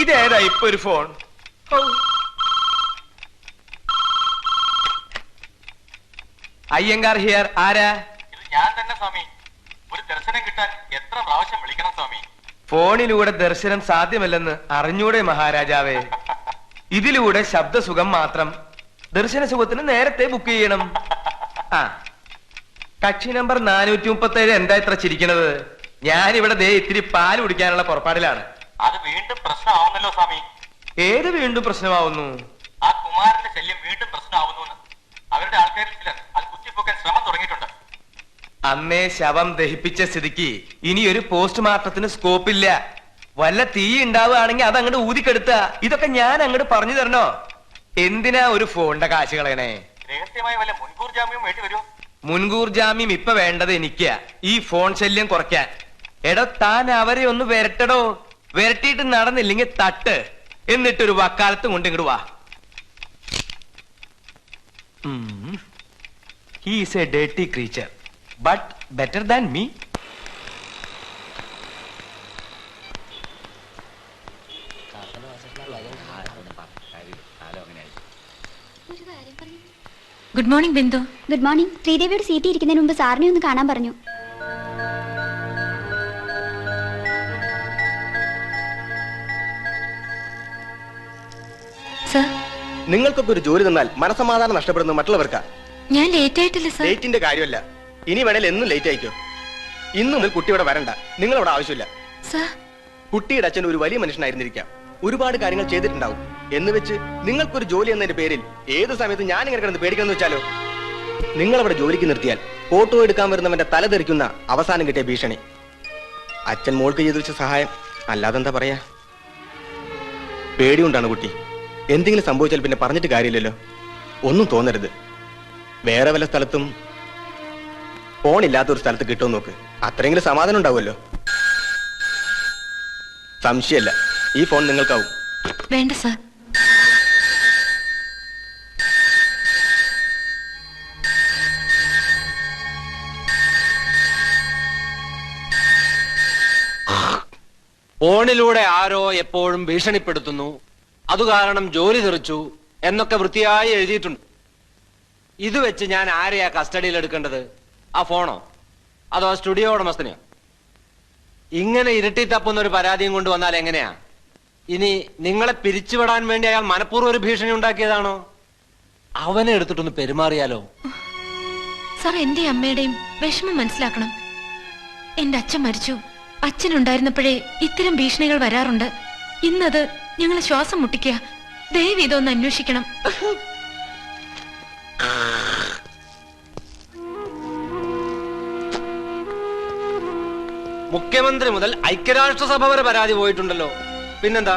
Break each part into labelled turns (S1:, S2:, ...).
S1: ഇതേതാ ഇപ്പൊ ഒരു ഫോൺ? അയ്യങ്കാർ ഹിയർ. ആരാ?
S2: ഇത് ഞാൻ തന്നെ സ്വാമി. ഒരു ദർശനം കിട്ടാൻ എത്ര പ്രാവശ്യം വിളിക്കണം സ്വാമി?
S1: ഫോണിലൂടെ ദർശനം സാധ്യമല്ലെന്ന് അറിഞ്ഞൂടെ മഹാരാജാവേ? ഇതിലൂടെ ശബ്ദസുഖം മാത്രം. ദർശന സുഖത്തിന് നേരത്തെ ബുക്ക് ചെയ്യണം. ആ, കക്ഷി നമ്പർ 437 എന്താ ഇത്ര ചിരിക്കണത്? ഞാനിവിടെ ദേ ഇത്തിരി പാല് കുടിക്കാനുള്ള പുറപ്പാടിലാണ്.
S2: അത് വീണ്ടും പ്രശ്നമാവുന്നല്ലോ സ്വാമി.
S1: ഏത് വീണ്ടും പ്രശ്നമാവുന്നു?
S2: ആ കുമാരന്റെ ശല്യം വീണ്ടും പ്രശ്നമാവുന്നു. അവരുടെ ആൾക്കാരിൽ ചിലർ അത് കുത്തിപ്പൊക്കാൻ ശ്രമം തുടങ്ങിയിട്ടുണ്ട്.
S1: അന്നേ ശവം ദഹിപ്പിച്ച സ്ഥിതിക്ക് ഇനി ഒരു പോസ്റ്റ്മോർട്ടത്തിന് സ്കോപ്പില്ല. വല്ല തീ ഉണ്ടാവുകയാണെങ്കിൽ അത് അങ്ങോട്ട് ഊതിക്കെടുത്ത. ഇതൊക്കെ ഞാൻ അങ്ങോട്ട് പറഞ്ഞു തരണോ? എന്തിനാ ഒരു ഫോണിന്റെ കാശ് കളയണേ?
S2: രഹസ്യമായ വല്ല മുൻകൂർ ജാമ്യവും വേണ്ടി വരുമോ?
S1: മുൻകൂർ ജാമ്യം ഇപ്പൊ വേണ്ടത് എനിക്കാ, ഈ ഫോൺ ശല്യം കുറയ്ക്കാൻ. എടോ, താൻ അവരെ ഒന്ന് വരട്ടടോ. വരട്ടിയിട്ട് നടന്നില്ലെങ്കിൽ തട്ട്. എന്നിട്ടൊരു വക്കാലത്തും കൊണ്ട് ഇങ്ങോട്ട് വാ. He is a dirty creature, but better than me.
S3: Good morning Bindu.
S4: Good morning. ശ്രീദേവിയുടെ സീറ്റ് ഇരിക്കുന്നതിന് മുമ്പ് സാറിനെ ഒന്ന് കാണാൻ പറഞ്ഞു.
S3: സർ,
S5: നിങ്ങൾക്കൊക്കെ ഒരു ജോലി തന്നാൽ മനസമാധാനം നഷ്ടപ്പെടുന്നത് മറ്റുള്ളവർക്കാ.
S3: ഞാൻ ലേറ്റ് ആയിട്ടില്ല സർ.
S5: ലേറ്റിന്റെ കാര്യമല്ല, ഇനി വേണേൽ എന്നും ലേറ്റ് ആയിക്കോ. ഇന്നു മുതൽ കുട്ടി ഇവിടെ വരണ്ട. നിങ്ങളവിടെ ആവശ്യമില്ല.
S3: സർ,
S5: കുട്ടിയുടെ അച്ഛൻ ഒരു വലിയ മനുഷ്യനായിരുന്നിരിക്കാം, ഒരുപാട് കാര്യങ്ങൾ ചെയ്തിട്ടുണ്ടാവും. എന്ന് വെച്ച് നിങ്ങൾക്കൊരു ജോലി എന്നതിന്റെ പേരിൽ ഏത് സമയത്ത് ഞാൻ ഇങ്ങനെ കിടന്ന് പേടിക്കണം വെച്ചാലോ? നിങ്ങളവിടെ ജോലിക്ക് നിർത്തിയാൽ ഫോട്ടോ എടുക്കാൻ വരുന്നവന്റെ തല തെറിക്കുന്ന അവസാനം കിട്ടിയ ഭീഷണി. അച്ഛൻ മോൾക്ക് ചെയ്തു വെച്ച സഹായം, അല്ലാതെന്താ പറയാ. പേടിയുണ്ടാണ് കുട്ടി. എന്തെങ്കിലും സംഭവിച്ചാൽ പിന്നെ പറഞ്ഞിട്ട് കാര്യമില്ലല്ലോ. ഒന്നും തോന്നരുത്. വേറെ വല്ല സ്ഥലത്തും ഫോണില്ലാത്തൊരു സ്ഥലത്ത് കിട്ടുമോ നോക്ക്. അത്രയെങ്കിലും സമാധാനം ഉണ്ടാവുമല്ലോ. സംശയമല്ല, ഈ ഫോൺ നിങ്ങൾക്കാവും.
S3: വേണ്ട സർ.
S6: ഫോണിലൂടെ ആരോ എപ്പോഴും ഭീഷണിപ്പെടുത്തുന്നു, അതുകാരണം ജോലി തെറിച്ചു എന്നൊക്കെ വൃത്തിയായി എഴുതിയിട്ടുണ്ട്. ഇത് വെച്ച് ഞാൻ ആരെയാ കസ്റ്റഡിയിൽ എടുക്കേണ്ടത്? ആ ഫോണോ അതോ സ്റ്റുഡിയോ ഉടമസ്ഥനെയോ? ഇങ്ങനെ ഇരുട്ടി തപ്പുന്ന ഒരു പരാതിയും കൊണ്ട് വന്നാൽ എങ്ങനെയാ? ഇനി നിങ്ങളെ പിരിച്ചുവിടാൻ വേണ്ടി അയാൾ മനഃപൂർവ്വം ഒരു ഭീഷണി ഉണ്ടാക്കിയതാണോ? അവനെ എടുത്തിട്ടൊന്ന് പെരുമാറിയാലോ?
S3: സർ, എന്റെ അമ്മയുടെയും വിഷമം മനസ്സിലാക്കണം. എന്റെ അച്ഛൻ മരിച്ചു. അച്ഛനുണ്ടായിരുന്നപ്പോഴേ ഇത്തരം ഭീഷണികൾ വരാറുണ്ട്. ഇന്നത് ഞങ്ങളെ ശ്വാസം മുട്ടിക്കുക. ദയവ് ഇതൊന്ന് അന്വേഷിക്കണം.
S6: മുഖ്യമന്ത്രി മുതൽ ഐക്യരാഷ്ട്രസഭ വരെ പരാതി പോയിട്ടുണ്ടല്ലോ. പിന്നെന്താ,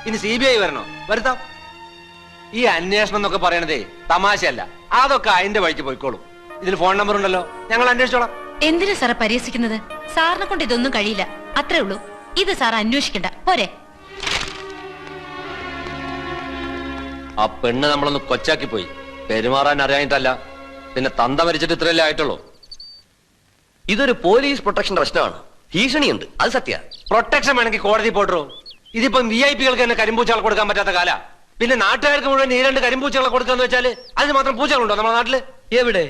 S6: ഇനി CBI വരണോ? വരുത്താം. ഈ അന്വേഷണം എന്നൊക്കെ പറയണതേ തമാശയല്ല. അതൊക്കെ അതിന്റെ വഴിക്ക് പോയിക്കോളും. ഇതിൽ ഫോൺ നമ്പർ ഉണ്ടല്ലോ, ഞങ്ങൾ അന്വേഷിച്ചോളാം.
S3: എന്തിനാ സാറെ പരിഹസിക്കുന്നത്? സാറിനെ കൊണ്ട് ഇതൊന്നും കഴിയില്ല, അത്രേ ഉള്ളൂ. ഇത് സാർ അന്വേഷിക്കണ്ട, പോരെ?
S6: ആ പെണ്ണ് നമ്മളൊന്ന് കൊച്ചാക്കി പോയി. പെരുമാറാൻ അറിയാനിട്ടല്ല, പിന്നെ തന്ത മരിച്ചിട്ട് ഇത്രയല്ലേ ആയിട്ടുള്ളൂ.
S7: ഇതൊരു പോലീസ് പ്രൊട്ടക്ഷൻ പ്രശ്നമാണ്. ഭീഷണിയുണ്ട്, അത് സത്യ.
S6: പ്രൊട്ടക്ഷൻ വേണമെങ്കിൽ കോടതി പോട്ടോ. ഇതിപ്പം VIP-കൾക്ക് തന്നെ കരിമ്പൂച്ചകൾ കൊടുക്കാൻ പറ്റാത്ത കാല. പിന്നെ നാട്ടുകാർക്ക് മുഴുവൻ ഈ 2 കരിമ്പൂച്ചകളെ കൊടുക്കാന്ന് വെച്ചാല് അതിന് മാത്രം പൂച്ചകളുണ്ടോ നമ്മുടെ നാട്ടില്?
S7: എവിടെ?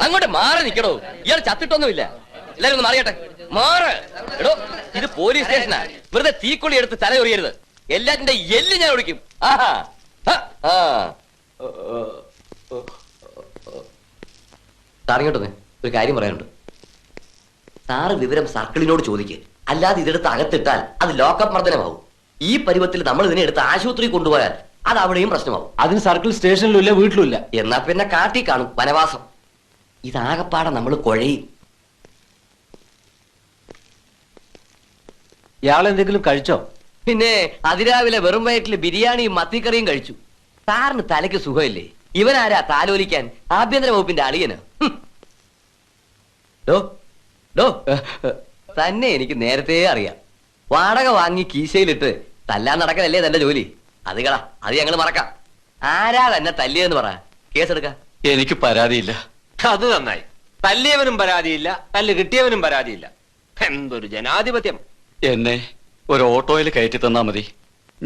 S7: അങ്ങോട്ട് മാറി നിൽക്കണോ? ഇയാൾ ചത്തിട്ടൊന്നുമില്ല. എല്ലാരും ഒന്ന് മാറിയട്ടെ. മാറ്. എടോ, ഇത് പോലീസ് സ്റ്റേഷനാ. വെറുതെ തീക്കൊള്ളി എടുത്ത് തലയൊറിയരുത്. എല്ലാറ്റിന്റെ എല്ല് ഞാൻ ഒഴിക്കും. ആഹാ. സാറിങ്ങോട്ടൊന്ന് ഒരു കാര്യം പറയാനുണ്ട്. സാറ് വിവരം സർക്കിളിനോട് ചോദിക്കുക. അല്ലാതെ ഇതെടുത്ത് അകത്തിട്ടാൽ അത് ലോക്കപ്പ് മർദ്ദനമാവും. ഈ പരുവത്തിൽ നമ്മൾ ഇതിനെ എടുത്ത് ആശുപത്രി കൊണ്ടുപോയാൽ അത് അവിടെയും പ്രശ്നമാവും.
S6: അതിന് സർക്കിൾ സ്റ്റേഷനിലും ഇല്ല, വീട്ടിലും ഇല്ല.
S7: എന്നാ പിന്നെ കാട്ടി കാണും വനവാസം. ഇതാകപ്പാടെ നമ്മൾ കുഴയും.
S6: ഇയാൾ എന്തെങ്കിലും കഴിച്ചോ?
S7: പിന്നെ അതിരാവിലെ വെറും വയറ്റിൽ ബിരിയാണിയും മത്തിക്കറിയും കഴിച്ചു. സാറിന് തലയ്ക്ക് സുഖമില്ലേ? ഇവനാരാ താലോലിക്കാൻ? ആഭ്യന്തര വകുപ്പിന്റെ അളിയന്. തന്നെ എനിക്ക് നേരത്തെ അറിയാം. വാടക വാങ്ങി കീശയിലിട്ട് തല്ലാൻ നടക്കലല്ലേ തന്റെ ജോലി. അത് കളാ, അത് ഞങ്ങൾ മറക്കാം. ആരാ തന്നെ തല്ലിയെന്ന് പറ, കേസെടുക്ക.
S8: എനിക്ക് പരാതിയില്ല.
S6: അത് നന്നായി. തല്ലിയവനും പരാതിയില്ല, തല്ല് കിട്ടിയവനും പരാതിയില്ല. എന്തൊരു ജനാധിപത്യം.
S8: എന്നെ ഒരു ഓട്ടോയിൽ കയറ്റി തന്നാ മതി,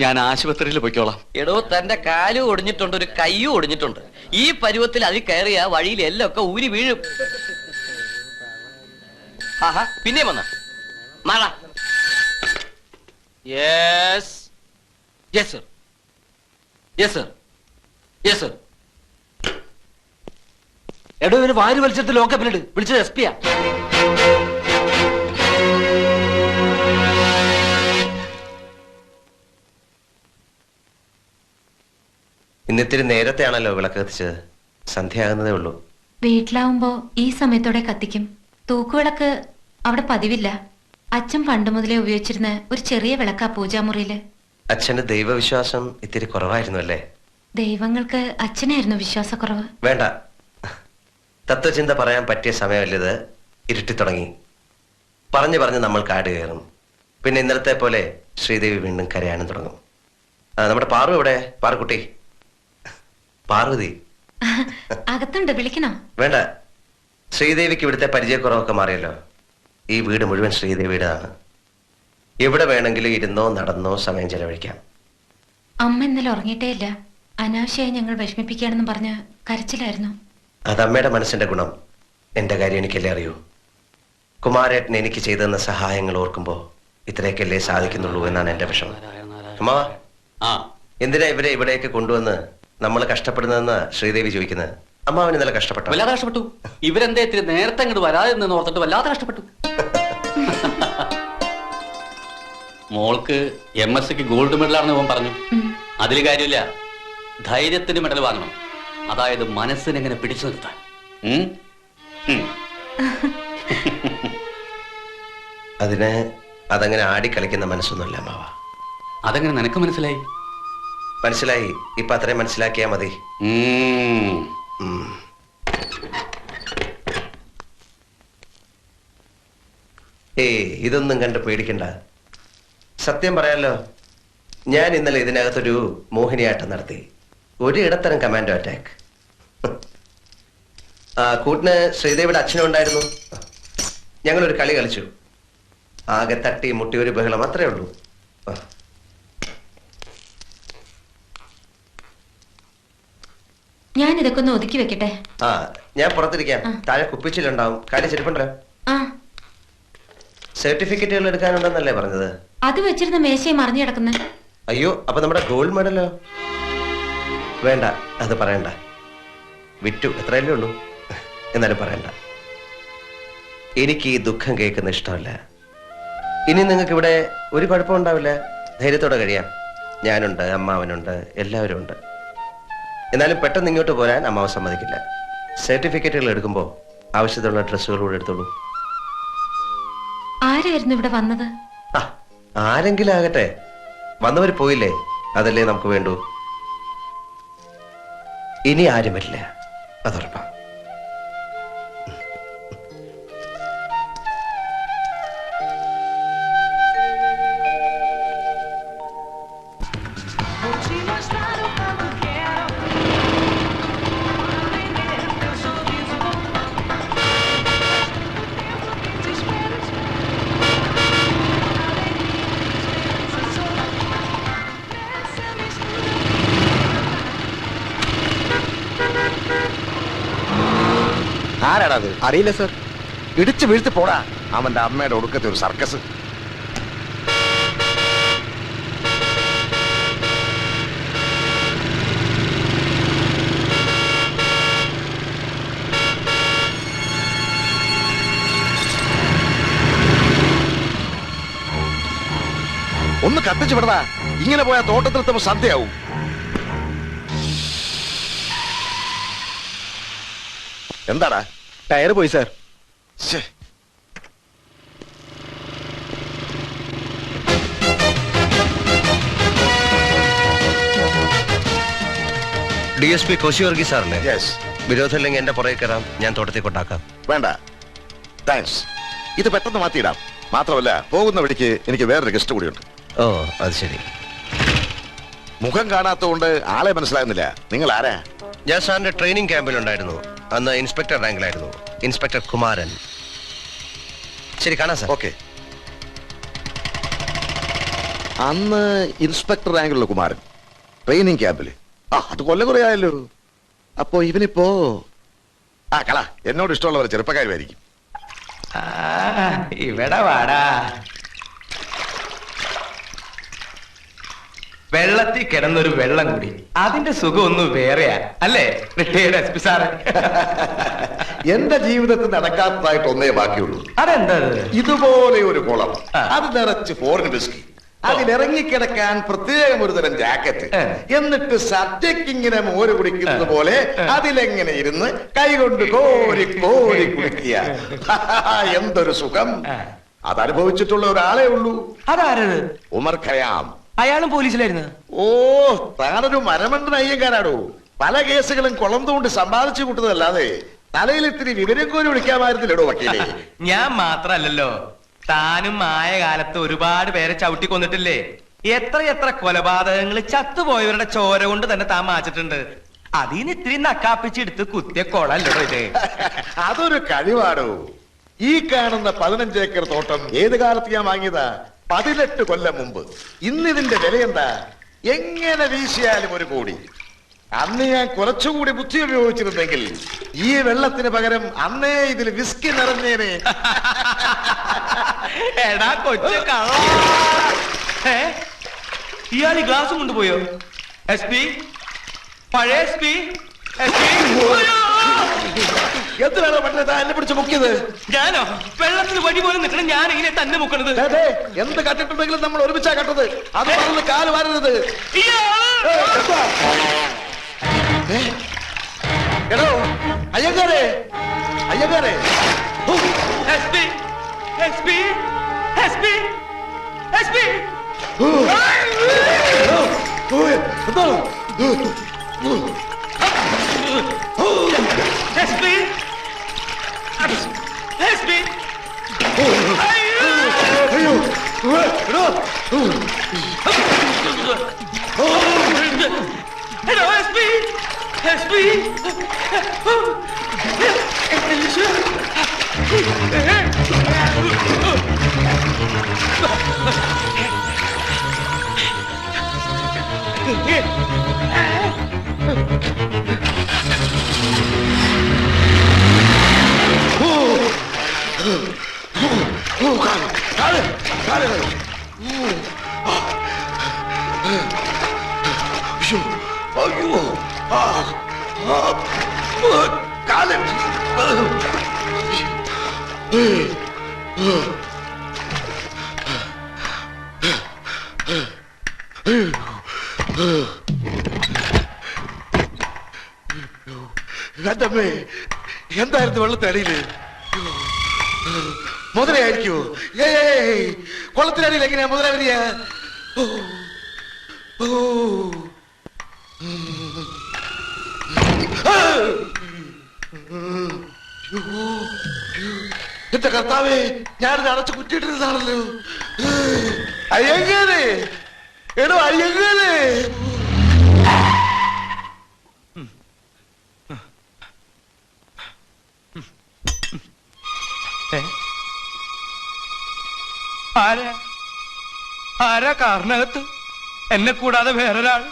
S8: ഞാൻ ആശുപത്രിയിൽ പൊയ്ക്കോളാം.
S7: എടോ, തന്റെ കാലും ഒടിഞ്ഞിട്ടുണ്ട്, ഒരു കയ്യും ഒടിഞ്ഞിട്ടുണ്ട്. ഈ പരുവത്തിൽ അതിൽ കയറിയ വഴിയിൽ എല്ലൊക്കെ ഊരി വീഴും. ആഹാ, പിന്നെ വന്ന മഴ.
S6: Yes yes sir, yes sir, yes sir. എടോ, ഇവന് വാരി വലിച്ചെടുത്ത് ലോക്കപ്പിലിട്ട്. വിളിച്ചത് എസ് പിയാ.
S5: ഇന്നിത്തിരി നേരത്തെ ആണല്ലോ വിളക്ക് കത്തിച്ചത്. സന്ധ്യയാകുന്നതേ ഉള്ളൂ.
S3: വീട്ടിലാവുമ്പോ ഈ സമയത്തോടെ കത്തിക്കും. തൂക്കുവിളക്ക് അവിടെ പതിവില്ല. അച്ഛൻ പണ്ട് മുതലേ ഉപയോഗിച്ചിരുന്ന ഒരു ചെറിയ വിളക്കാ പൂജാമുറിയില്.
S5: അച്ഛന്റെ ദൈവവിശ്വാസം ഇത്തിരി കുറവായിരുന്നു അല്ലേ?
S3: ദൈവങ്ങൾക്ക് അച്ഛനായിരുന്നു വിശ്വാസക്കുറവ്.
S5: വേണ്ട, തത്വചിന്ത പറയാൻ പറ്റിയ സമയമല്ലത്. ഇരുട്ടി തുടങ്ങി. പറഞ്ഞു പറഞ്ഞ് നമ്മൾ കാട് കയറും. പിന്നെ ഇന്നലത്തെ പോലെ ശ്രീദേവി വീണ്ടും കരയാനും തുടങ്ങും. നമ്മുടെ പാറു എവിടെ? പാറുക്കുട്ടി, പാർവതി
S3: അകത്തുണ്ട്, വിളിക്കണോ?
S5: വേണ്ട, ശ്രീദേവിക്ക് ഇവിടുത്തെ പരിചയക്കുറവൊക്കെ മാറിയല്ലോ. ഈ വീട് മുഴുവൻ ശ്രീദേവിയുടെതാണ്. എവിടെ വേണമെങ്കിലും ഇരുന്നോ നടന്നോ സമയം ചെലവഴിക്കാം.
S3: അമ്മ ഇന്നലെ ഉറങ്ങിയിട്ടേ ഇല്ല. അനാവശ്യമായി ഞങ്ങൾ വിഷമിപ്പിക്കുകയാണെന്ന് പറഞ്ഞ് കരച്ചിലായിരുന്നു.
S5: അത് അമ്മയുടെ മനസ്സിന്റെ ഗുണം. എന്റെ കാര്യം എനിക്കല്ലേ അറിയൂ. കുമാരേട്ടൻ എനിക്ക് ചെയ്തെന്ന സഹായങ്ങൾ ഓർക്കുമ്പോ ഇത്രയൊക്കെയല്ലേ സാധിക്കുന്നുള്ളൂ എന്നാണ് എന്റെ വിഷമം. അമ്മാ, എന്തിനാ ഇവരെ ഇവിടേക്ക് കൊണ്ടുവന്ന് നമ്മൾ കഷ്ടപ്പെടുന്നതെന്ന് ശ്രീദേവി ചോദിക്കുന്നത്. അമ്മാവന് ഇന്നലെ കഷ്ടപ്പെട്ടു.
S8: വല്ലാതെ കഷ്ടപ്പെട്ടു. ഇവരെന്തേ ഇത്തിരി നേരത്തെ അങ്ങോട്ട് വരാതെ നിന്ന് ഓർത്തിട്ട് വല്ലാതെ കഷ്ടപ്പെട്ടു. മോൾക്ക് MSc ഗോൾഡ് മെഡലാണെന്ന് ഇവൻ പറഞ്ഞു. അതിൽ കാര്യമില്ല, ധൈര്യത്തിന് മെഡൽ വാങ്ങണം. അതായത് മനസ്സിനെങ്ങനെ പിടിച്ചു നിർത്താൻ.
S5: അതിന് അതങ്ങനെ ആടിക്കളിക്കുന്ന മനസ്സൊന്നുമില്ല അമ്മാവ.
S8: അതെങ്ങനെ നിനക്ക് മനസ്സിലായി?
S5: മനസ്സിലായി. ഇപ്പൊ അത്രയും മനസ്സിലാക്കിയാ മതി. ഇതൊന്നും കണ്ട് പേടിക്കണ്ട. സത്യം പറയാലോ, ഞാൻ ഇന്നലെ ഇതിനകത്തൊരു മോഹിനിയാട്ടം നടത്തി. ഒരു ഇടത്തരം കമാൻഡോ അറ്റാക്ക്. കൂട്ടിന് ശ്രീദേവിയുടെ അച്ഛനും ഉണ്ടായിരുന്നു. ഞങ്ങളൊരു കളി കളിച്ചു. ആകെ തട്ടി മുട്ടി ഒരു ബഹളം, അത്രേ ഉള്ളൂ.
S3: ഞാൻ ഇതൊക്കെ ഒന്ന് ഒതുക്കി വെക്കട്ടെ.
S5: ഞാൻ പുറത്തിരിക്കാം. താഴെ കുപ്പിച്ചിലുണ്ടാവും. കാര്യം ചെരുപ്പുണ്ടോ? സർട്ടിഫിക്കറ്റുകൾ എടുക്കാനുണ്ടെന്നല്ലേ പറഞ്ഞത്?
S3: അത് വെച്ചിരുന്ന മേശയെ മറിഞ്ഞു കിടക്കുന്ന.
S5: അയ്യോ, അപ്പൊ നമ്മുടെ ഗോൾഡ് മെഡലോ? വേണ്ട, അത് പറയണ്ട. വിറ്റു, എത്രയല്ലേ ഉള്ളൂ. എന്നാലും പറയണ്ട.
S9: എനിക്ക് ഈ ദുഃഖം കേൾക്കുന്ന ഇഷ്ടമല്ല. ഇനി നിങ്ങൾക്ക് ഇവിടെ ഒരു കുഴപ്പമുണ്ടാവില്ല. ധൈര്യത്തോടെ കഴിയാം. ഞാനുണ്ട്, അമ്മാവനുണ്ട്, എല്ലാവരും ഉണ്ട്. എന്നാലും പെട്ടെന്ന് ഇങ്ങോട്ട് പോരാൻ അമ്മാവൻ സമ്മതിക്കില്ല. സർട്ടിഫിക്കറ്റുകൾ എടുക്കുമ്പോൾ ആവശ്യത്തിനുള്ള ഡ്രസ്സുകൾ കൂടെ എടുത്തോളൂ.
S3: ആരായിരുന്നു ഇവിടെ വന്നത്?
S9: ആരെങ്കിലും ആകട്ടെ, വന്നവർ പോയില്ലേ, അതല്ലേ നമുക്ക് വേണ്ടൂ. ഇനി ആരും വരില്ല, അതുറപ്പാ.
S10: ആരാടത്? അറിയില്ല സർ. ഇടിച്ചു വീഴ്ത്തി പോടാ. അവന്റെ അമ്മയുടെ ഒടുക്കത്തെ ഒരു സർക്കസ്. ഒന്ന് കത്തിച്ചു വിടടാ. ഇങ്ങനെ പോയാൽ തോട്ടത്തിലെത്തുമ്പോ സന്ധ്യയാവും. എന്താടാ?
S5: ടയർ പോയി സാർ.
S9: DSP കോശി വർഗീസ് സാറല്ലേ? വിരോധമില്ലെങ്കിൽ എന്റെ പുറകെ കയറാം, ഞാൻ തോട്ടത്തിൽ കൊണ്ടാക്കാം.
S10: വേണ്ട, താങ്ക്സ്. ഇത് പെട്ടെന്ന് മാറ്റിയിടാം. മാത്രമല്ല, പോകുന്ന വഴിക്ക് എനിക്ക് വേറൊരു ഗസ്റ്റ് കൂടിയുണ്ട്.
S9: ഓ, അത് ശരി.
S10: മുഖം കാണാത്തതുകൊണ്ട് ആളെ മനസ്സിലാകുന്നില്ല. നിങ്ങൾ ആരാ?
S9: ഞാൻ സാറിന്റെ ട്രെയിനിങ് ക്യാമ്പിലുണ്ടായിരുന്നു. അന്ന് ഇൻസ്പെക്ടർ റാങ്കിലായിരുന്നു. ഇൻസ്പെക്ടർ കുമാരൻ. ശരി, കാണാം സാർ.
S10: ഓക്കെ. അന്ന് ഇൻസ്പെക്ടർ റാങ്കിലുള്ള കുമാരൻ ട്രെയിനിങ് ക്യാമ്പില്. അത് കൊല്ലം കുറയായല്ലോ. അപ്പോ ഇവനിപ്പോ കള എന്നോട് ഇഷ്ടമുള്ളവർ ചെറുപ്പക്കാരുമായിരിക്കും.
S1: ഇവിടെ വാടാ. വെള്ളത്തിൽ കിടന്നൊരു വെള്ളം കൂടി, അതിന്റെ സുഖം ഒന്ന് വേറെയാ അല്ലേ റിട്ടയർഡ് SP സാറ്?
S10: എന്റെ ജീവിതത്തിൽ നടക്കാത്തതായിട്ട് ഒന്നേ ബാക്കിയുള്ളൂ.
S1: അതെന്താ?
S10: ഇതുപോലെ ഒരു കുളം, അത് നിറച്ച് ഫോറിൻ വിസ്കി, അതിലിറങ്ങിക്കിടക്കാൻ പ്രത്യേകം ഒരു തരം ജാക്കറ്റ്, എന്നിട്ട് സദ്യക്ക് ഇങ്ങനെ മോര് കുടിക്കുന്നത് പോലെ അതിലെങ്ങനെ ഇരുന്ന് കൈകൊണ്ട് കോരി കോരി കുടിക്കുക. എന്തൊരു സുഖം! അതനുഭവിച്ചിട്ടുള്ള ഒരാളെ ഉള്ളൂ.
S1: അതാരത്?
S10: ഉമർ ഖയാം.
S1: അയാളും പോലീസിലായിരുന്നു.
S10: ഓ, താനൊരു മരമണ്ടൻ അയ്യങ്കാരാടോ. പല കേസുകളും കുളം തോണ്ട് സമ്പാദിച്ചു കൂട്ടുന്നതല്ലാതെ തലയിൽ ഇത്തിരി വിവരം കോരി വിളിക്കാമായിരുന്നില്ലടോ വക്കീലേ.
S1: ഞാൻ മാത്രല്ലല്ലോ, താനും ആയ കാലത്ത് ഒരുപാട് പേരെ ചവിട്ടി കൊന്നിട്ടില്ലേ? എത്ര കൊലപാതകങ്ങൾ ചത്തുപോയവരുടെ ചോര കൊണ്ട് തന്നെ താൻ മാച്ചിട്ടുണ്ട്. അതിന് ഇത്തിരി നക്കാപ്പിച്ചെടുത്ത് കുത്തിയ കൊളല്ലോ ഇത്.
S10: അതൊരു കഴിവാടോ. ഈ കാണുന്ന 15 ഏക്കർ തോട്ടം ഏത് കാലത്ത് ഞാൻ വാങ്ങിയതാ? 18 കൊല്ലം മുമ്പ്. ഇന്നിതിന്റെ വില എന്താ? എങ്ങനെ വീശിയാലും 1 കോടി. അന്ന് ഞാൻ കുറച്ചുകൂടി ബുദ്ധി ഉപയോഗിച്ചിരുന്നെങ്കിൽ ഈ വെള്ളത്തിന് പകരം അന്നേ ഇതിൽ വിസ്കി നിറഞ്ഞേനെ.
S1: എടാ കൊച്ചു കള്ള, ഇയാൾ ഈ ഗ്ലാസ് കൊണ്ടുപോയോ? SP, പഴയ SP.
S10: എന്തിനാണോ പറ്റേ എന്നെ പിടിച്ച് മുക്കിയത്?
S1: ഞാനോ? വെള്ളത്തിന് വഴി പോലും നിൽക്കണം ഞാൻ ഇങ്ങനെ തന്നെ മുക്കണത്.
S10: എന്ത് കട്ടിട്ടുണ്ടെങ്കിലും നമ്മൾ ഒരുമിച്ചാ കട്ടത്. അത് പറഞ്ഞ് കാല് വാരരുത്. എടോ അയ്യങ്കാരെ, അയ്യങ്കാരെ.
S1: SP, SP, SP, SP. SP, SP.
S10: അയ്യോ, എടോ
S1: Hello, SP! SP!
S10: എന്തമ്മേ, എന്തായിരുന്നു വെള്ളത്തടിയില്? മുതലയായിരിക്കോ? ഏയ്, കുളത്തിനടിയിൽ എങ്ങനെയാ മുതല വരിക? ഓ, ഓ. എന്റെ കർത്താവേ, ഞാനിത് അടച്ചു കുറ്റിയിട്ടിരുന്നാണല്ലോ. അയ്യങ്ങാനെ, എടോ അയ്യങ്ങാനെ.
S1: ആരാ ആരാ കാറിനകത്ത്? എന്നെ കൂടാതെ വേറൊരാൾ?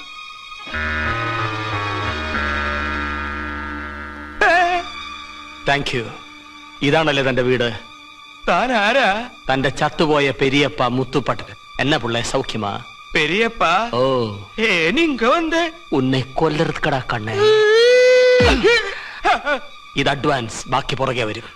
S11: Thank you. ഇതാണല്ലേ തന്റെ വീട്?
S1: താൻ ആരാ?
S11: തന്റെ ചത്തുപോയ പെരിയപ്പ മുത്തുപ്പട്ടൻ. എന്നെ പിള്ളേ സൗഖ്യമാ?
S1: പെരിയപ്പാ?
S11: ഓ,
S1: നീങ്ക വന്നേ?
S11: ഉന്നെ കൊല്ലറുക്കടാ കണ്ണേ. ഇത് അഡ്വാൻസ്, ബാക്കി പുറകെ വരും.